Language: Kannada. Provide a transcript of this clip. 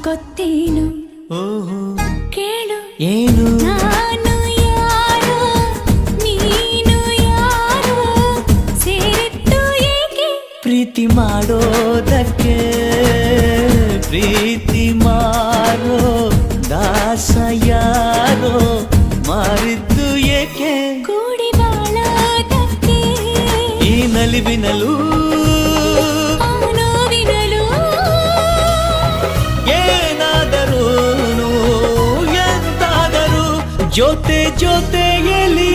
ಗೊತ್ತೇನು ಓಹೋ ಕೇಳು ಏನು ನಾನು ಯಾರೋ ನೀನು ಯಾರೋ ಸೇರಿತ್ತು ಏಕೆ ಪ್ರೀತಿ ಮಾಡೋದಕ್ಕೆ ಪ್ರೀತಿ ಮಾರೋ ದಾಸ ಯಾರೋ ಮಾರಿದ್ದು ಏಕೆ ಕೂಡಿ ಬಾಳೋದಕ್ಕೆ ಈ ನಲಿವಿನಲು ನೋವಿನಲು ಏನಾದರೂ ಎಂತಾದರೂ ಜೊತೆ ಜೊತೆಯಲ್ಲಿ